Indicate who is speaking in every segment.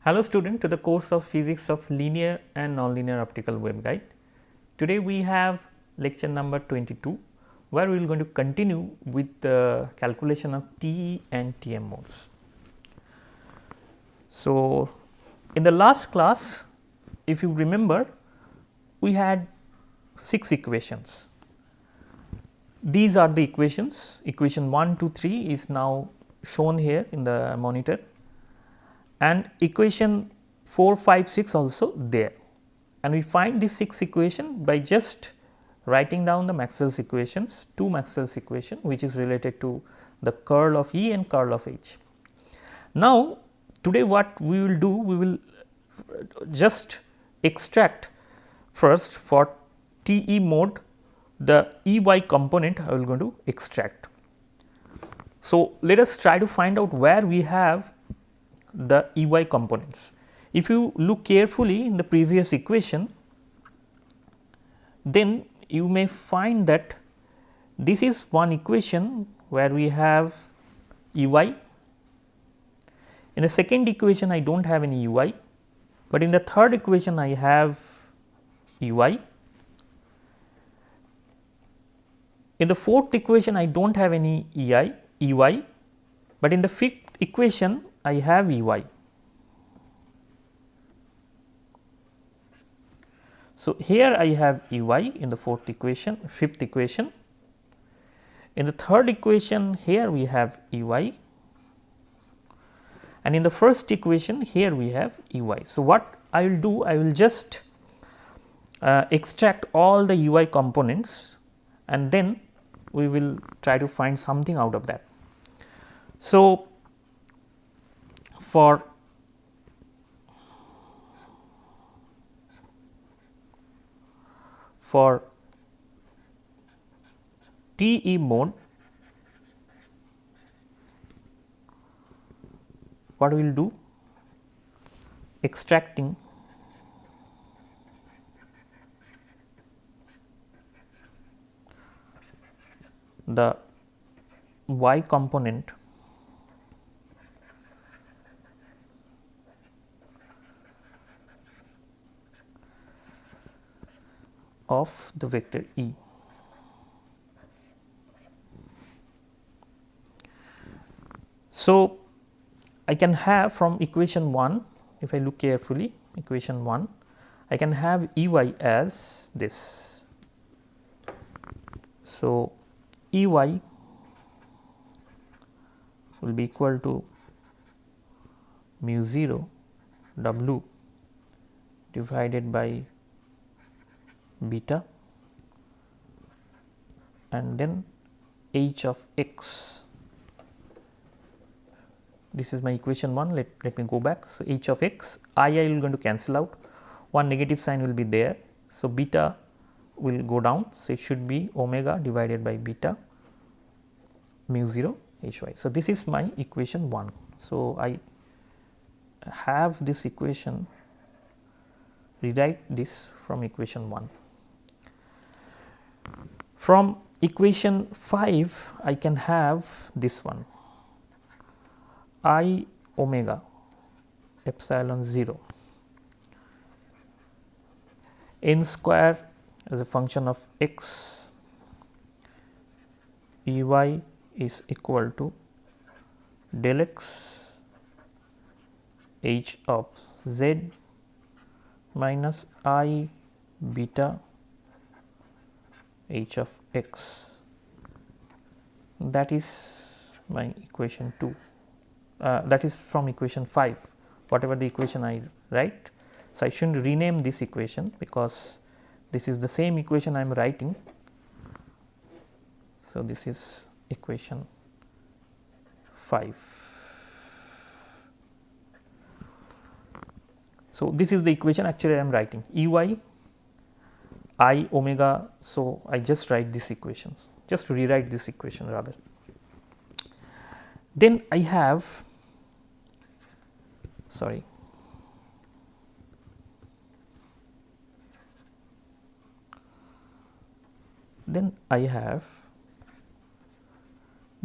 Speaker 1: Hello student to the course of physics of linear and nonlinear optical waveguide. Today we have lecture number 22 where we are going to continue with the calculation of TE and TM modes. So, in the last class if you remember we had 6 equations. These are the equations, equation 1, 2, 3 is now shown here in the monitor, and equation 4, 5, 6 also there, and we find this 6 equation by just writing down the Maxwell's equations, 2 Maxwell's equation which is related to the curl of E and curl of H. Now, today what we will do, we will just extract first for TE mode the EY component I will going to extract. So, let us try to find out where we have the EY components. If you look carefully in the previous equation, then you may find that this is one equation where we have EY. In the second equation I do not have any EY, but in the third equation I have EY. In the fourth equation I do not have any EY, but in the fifth equation I have EY. So, here I have EY in the fourth equation, fifth equation. In the third equation here we have EY, and in the first equation here we have EY. So, what I will do, I will just extract all the EY components and then we will try to find something out of that. So, for TE mode, what we will do, extracting the Y component of the vector E. So, I can have from equation 1, if I look carefully, equation 1, I can have EY as this. So, EY will be equal to mu 0 W divided by beta and then H of x. This is my equation 1, let me go back. So, H of x, I will going to cancel out, one negative sign will be there. So, beta will go down. So, it should be omega divided by beta mu 0 H y. So, this is my equation 1. So, I have this equation, rewrite this from equation 1. From equation 5, I can have this one, I omega epsilon 0 n square as a function of x, Ey is equal to del x H of z minus I beta H of x. That is my equation 2. That is from equation 5, whatever the equation I write. So, I should not rename this equation because this is the same equation I am writing. So, this is equation 5. So, this is the equation actually I am writing Ey I omega. So, I just write this equation, just rewrite this equation rather. Then I have, then I have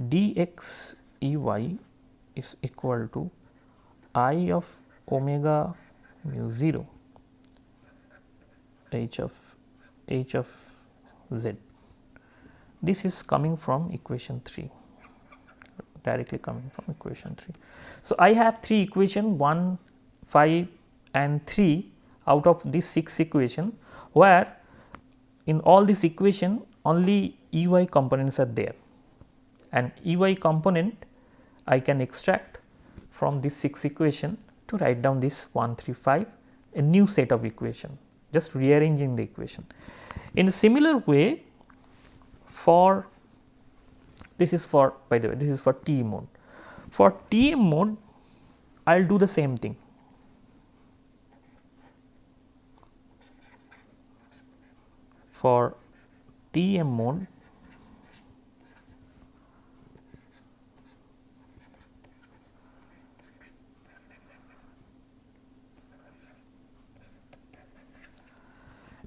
Speaker 1: dx Ey is equal to I of omega mu 0 h of z. This is coming from equation 3, directly coming from equation 3. So, I have 3 equation 1, 5 and 3 out of this 6 equation, where in all this equation only Ey components are there, and Ey component I can extract from this 6 equation to write down this 1, 3, 5, a new set of equation, just rearranging the equation. In a similar way, for this is for, by the way, this is for TE mode. For TM mode, I will do the same thing. For TM mode,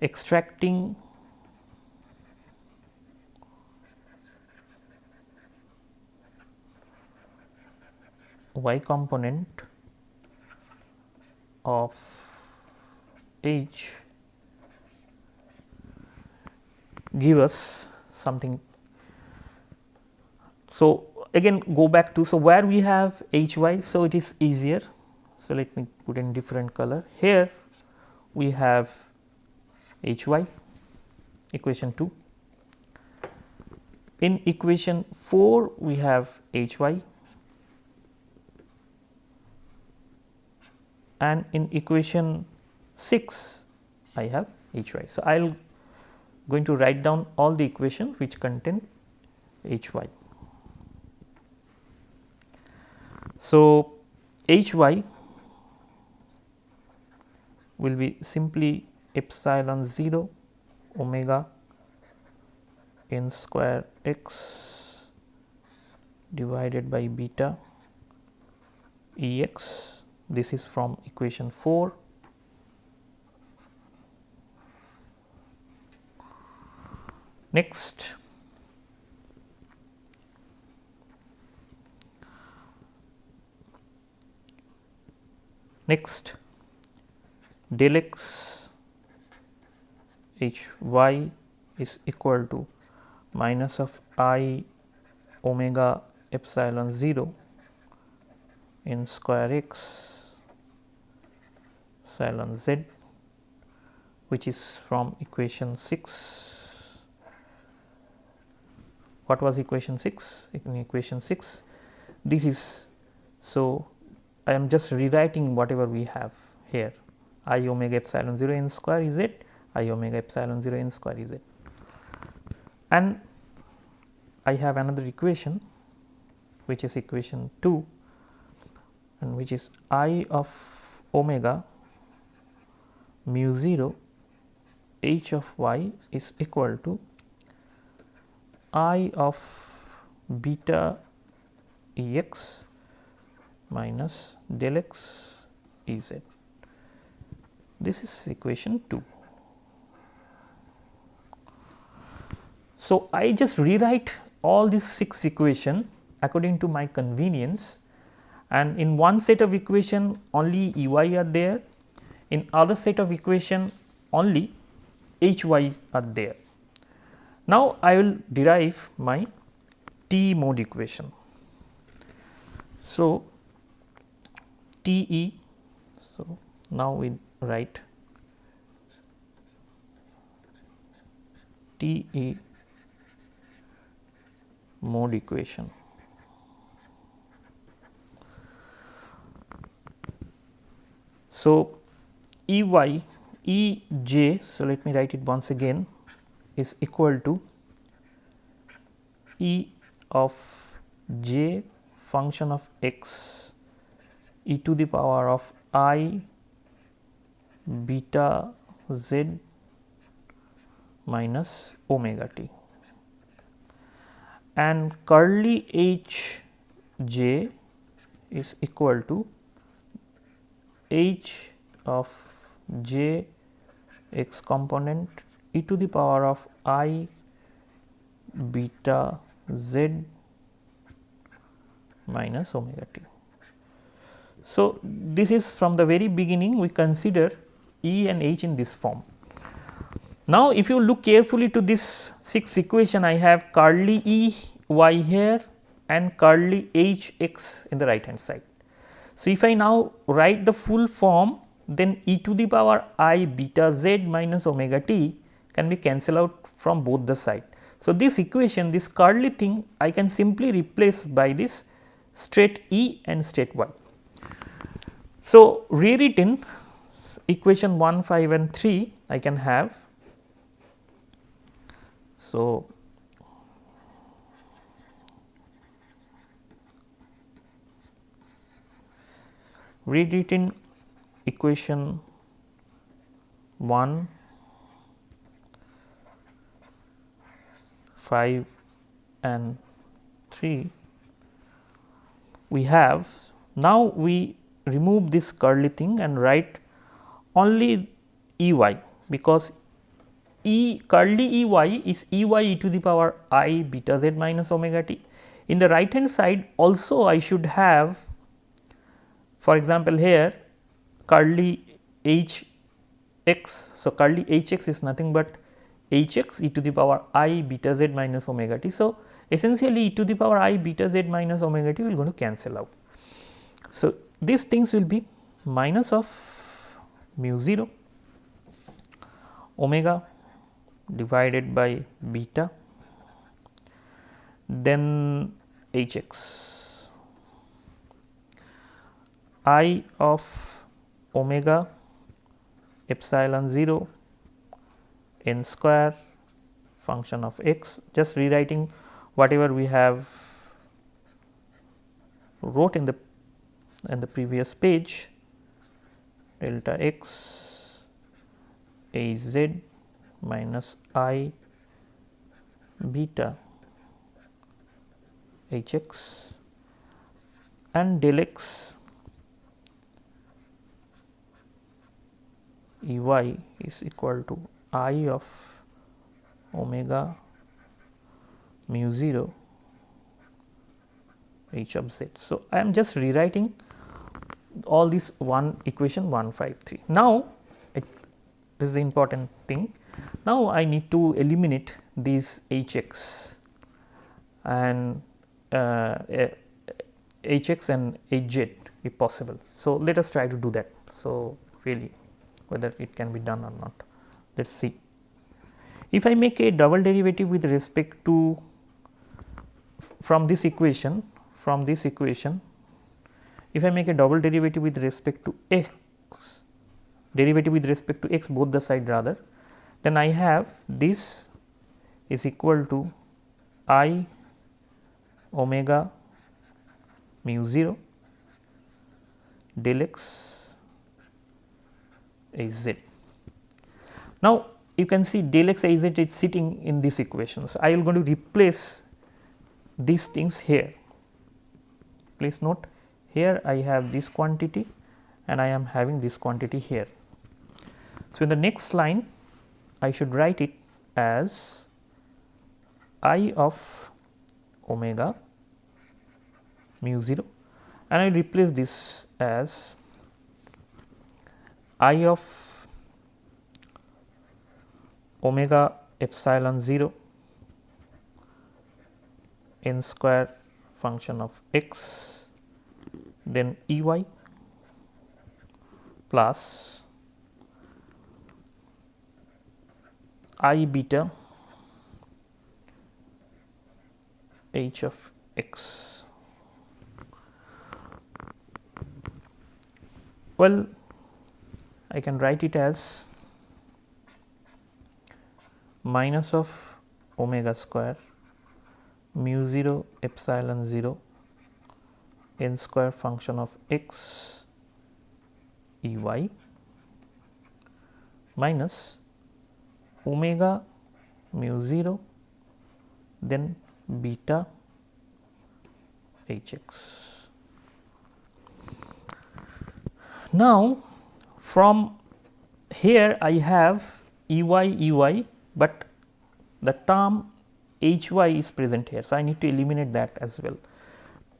Speaker 1: extracting y component of h give us something. So, again go back to, so where we have h y, so it is easier. So, let me put in different color. Here we have h y, equation 2. In equation 4 we have h y, and in equation 6 I have h y. So, I will going to write down all the equations which contain h y. So, h y will be simply epsilon 0 omega n square x divided by beta E x. This is from equation 4. Next, del x h y is equal to minus of I omega epsilon 0 n square x epsilon z, which is from equation 6. What was equation 6? In equation 6, this is, so I am just rewriting whatever we have here, I omega epsilon 0 n square is z, I omega epsilon 0 n square is z, and I have another equation which is equation 2, and which is I of omega mu 0 h of y is equal to I of beta E x minus del x E z. This is equation 2. So, I just rewrite all these 6 equations according to my convenience, and in one set of equation only E y are there, in other set of equation only h y are there. Now, I will derive my TE mode equation. So, TE, so now we write TE mode equation. So, E y E j, so let me write it once again, is equal to E of j function of x e to the power of I beta z minus omega t, and curly h j is equal to h of j x component e to the power of I beta z minus omega t. So, this is from the very beginning we consider E and H in this form. Now, if you look carefully to this 6th equation, I have curly E y here and curly H x in the right hand side. So, if I now write the full form, then e to the power I beta z minus omega t can be cancelled out from both the side. So, this equation, this curly thing, I can simply replace by this straight E and straight y. So, rewritten equation 1, 5 and 3 I can have. So, rewritten equation 1, 5 and 3 we have. Now, we remove this curly thing and write only E y, because curly E y is E y e to the power I beta z minus omega t. In the right hand side also I should have, for example, here curly H x. So, curly H x is nothing but H x e to the power I beta z minus omega t. So, essentially e to the power I beta z minus omega t will going to cancel out. So, these things will be minus of mu 0 omega divided by beta, then H x I of omega epsilon 0 n square function of x, just rewriting whatever we have wrote in the previous page, delta x a z minus I beta h x and del x E y is equal to I of omega mu 0 h of z. So, I am just rewriting all this equation 1, 5, 3. Now, this is the important thing. Now, I need to eliminate these h x and h x and h z if possible. So, let us try to do that. So, really whether it can be done or not, let us see. If I make a double derivative with respect to from this equation, if I make a double derivative with respect to x, both the side rather, then I have this is equal to I omega mu 0 del x a z. Now, you can see del x a z is sitting in this equation. So, I am going to replace these things here. Please note, here I have this quantity and I am having this quantity here. So, in the next line I should write it as I of omega mu 0 and I replace this as I of omega epsilon 0 n square function of x, then E y plus I beta h of x. Well, I can write it as minus of omega square mu 0 epsilon 0 n square function of x E y minus omega mu 0 then beta h x. Now, from here I have E y, but the term h y is present here. So, I need to eliminate that as well.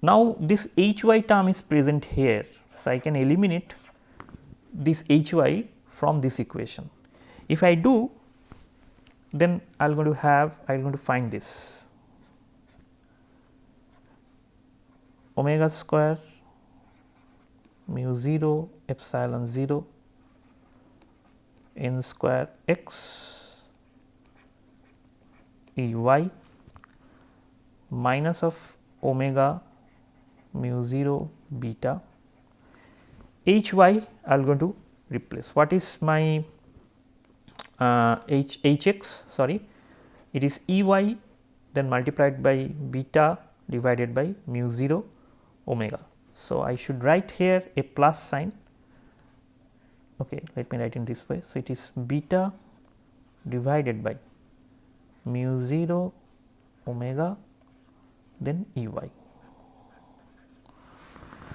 Speaker 1: Now, this hy term is present here. So, I can eliminate this hy from this equation. If I do, then I am going to find this omega square mu 0 epsilon 0 n square x E y minus of omega mu 0 beta h y I am going to replace. What is my h x, sorry, it is E y then multiplied by beta divided by mu 0 omega. So, I should write here a plus sign. Okay, let me write in this way. So, it is beta divided by mu 0 omega then E y.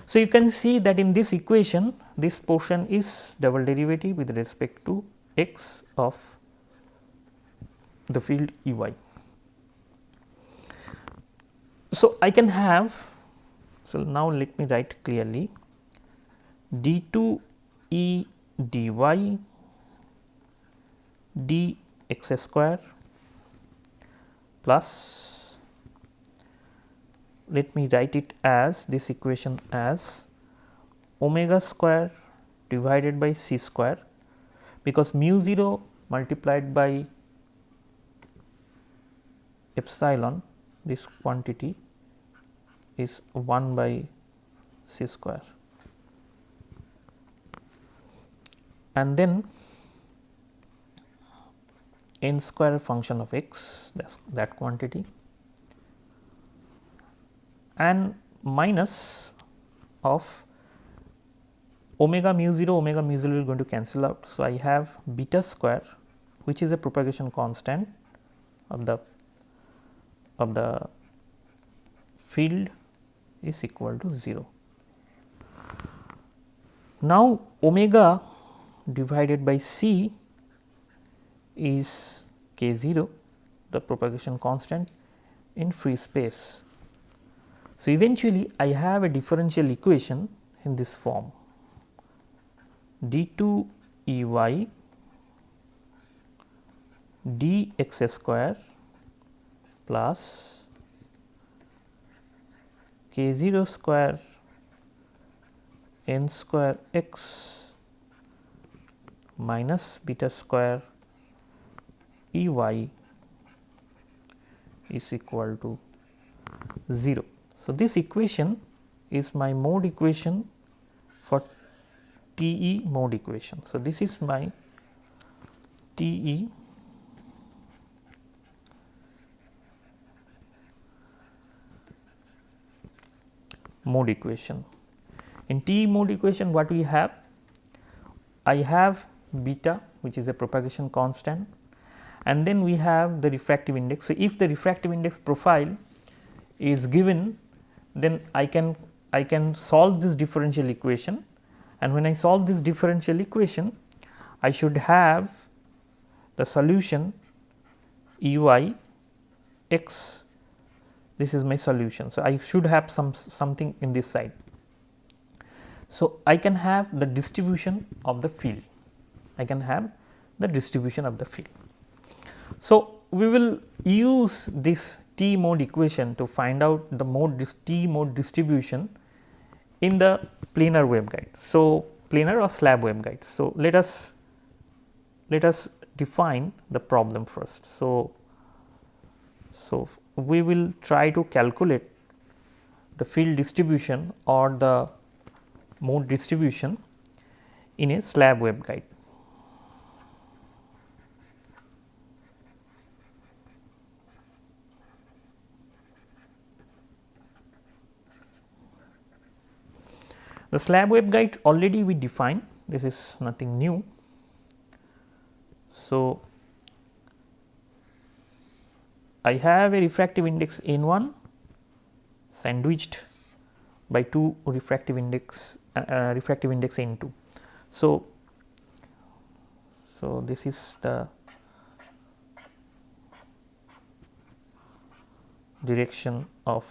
Speaker 1: So, you can see that in this equation this portion is double derivative with respect to x of the field E y. So, I can have, so now let me write clearly d 2 E dy d x square plus, let me write it as this equation as omega square divided by c square, because mu 0 multiplied by epsilon, this quantity is 1 by c square, and then n square function of x, that quantity, and minus of omega mu 0 is going to cancel out. So, I have beta square, which is a propagation constant of the field, is equal to 0. Now, omega divided by c is k 0, the propagation constant in free space. So, eventually I have a differential equation in this form d 2 E y d x square plus k 0 square n square x minus beta square E y is equal to 0. So, this equation is my mode equation for TE mode equation. So, this is my TE mode equation. In TE mode equation, what we have? I have beta, which is a propagation constant, and then we have the refractive index. So, if the refractive index profile is given, then I can solve this differential equation, and when I solve this differential equation, I should have the solution E y x, this is my solution. So, I should have something in this side. So, I can have the distribution of the field, I can have the distribution of the field. So, we will use this T mode equation to find out the T mode distribution in the planar waveguide. So, planar or slab waveguide. So, let us define the problem first. So, we will try to calculate the field distribution or the mode distribution in a slab waveguide. The slab waveguide already we defined, this is nothing new. So, I have a refractive index n 1 sandwiched by 2 refractive index n 2. So, this is the direction of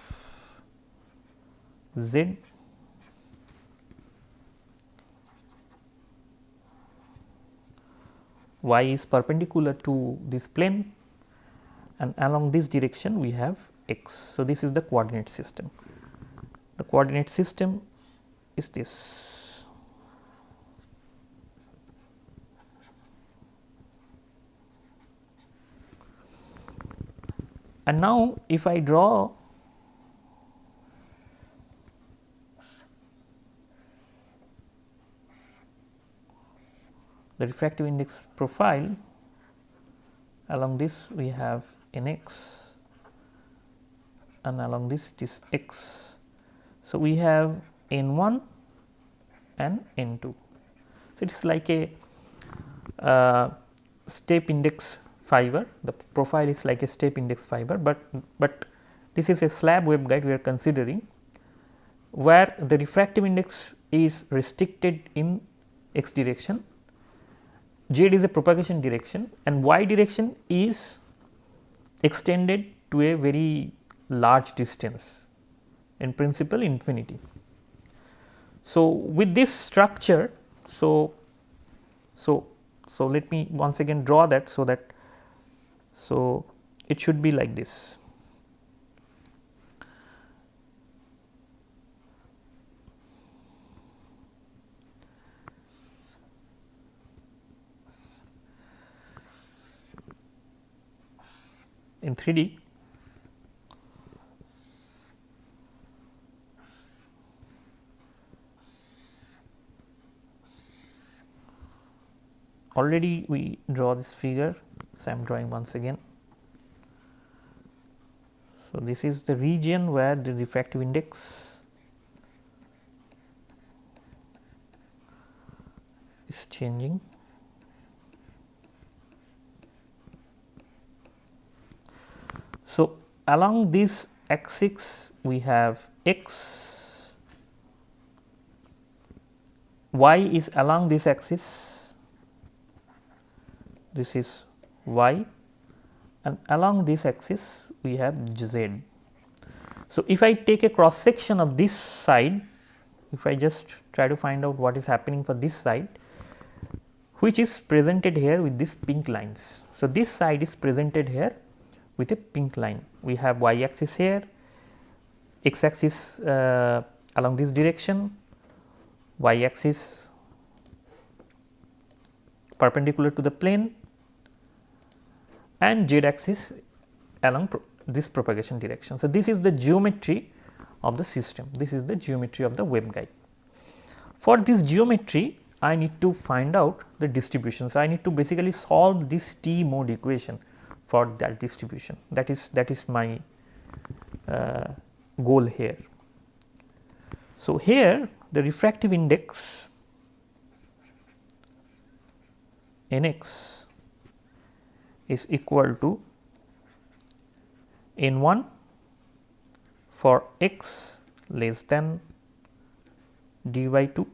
Speaker 1: Z y is perpendicular to this plane, and along this direction we have x. So, this is the coordinate system. The coordinate system is this. And now, if I draw the refractive index profile, along this we have Nx and along this it is x. So, we have N1 and N2. So, it is like a step index fiber. The profile is like a step index fiber, but this is a slab waveguide we are considering, where the refractive index is restricted in x direction, z is a propagation direction, and y direction is extended to a very large distance, in principle infinity. So, with this structure, so let me once again draw that, so it should be like this. In 3D, already we draw this figure, so I am drawing once again. So, this is the region where the refractive index is changing. So, along this axis we have x, y is along this axis, this is y, and along this axis we have z. So, if I take a cross section of this side, if I just try to find out what is happening for this side, which is presented here with these pink lines. So, this side is presented here with a pink line. We have y axis here, x axis along this direction, y axis perpendicular to the plane, and z axis along this propagation direction. So, this is the geometry of the system, this is the geometry of the waveguide. For this geometry, I need to find out the distribution. So, I need to basically solve this T mode equation for that distribution. That is my goal here. So, here the refractive index Nx is equal to N1 for x less than d by 2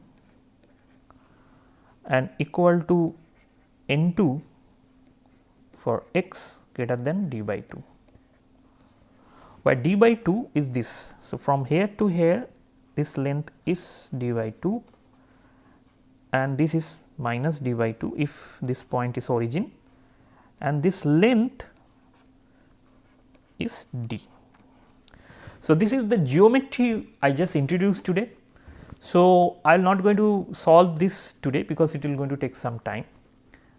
Speaker 1: and equal to N2 for x greater than d by 2, where d by 2 is this. So, from here to here this length is d by 2 and this is minus d by 2 if this point is origin, and this length is d. So, this is the geometry I just introduced today. So, I am not going to solve this today because it will going to take some time,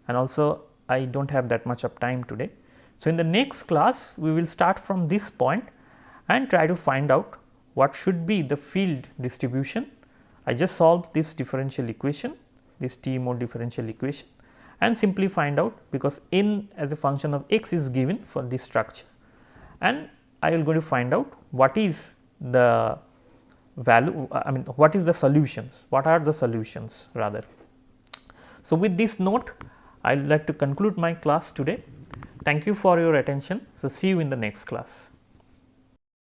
Speaker 1: and also I do not have that much of time today. So, in the next class we will start from this point and try to find out what should be the field distribution. I just solved this differential equation, this T mode differential equation, and simply find out, because n as a function of x is given for this structure, and I will going to find out what is the value, what is the solutions, what are the solutions rather. So, with this note I would like to conclude my class today. Thank you for your attention. So, see you in the next class.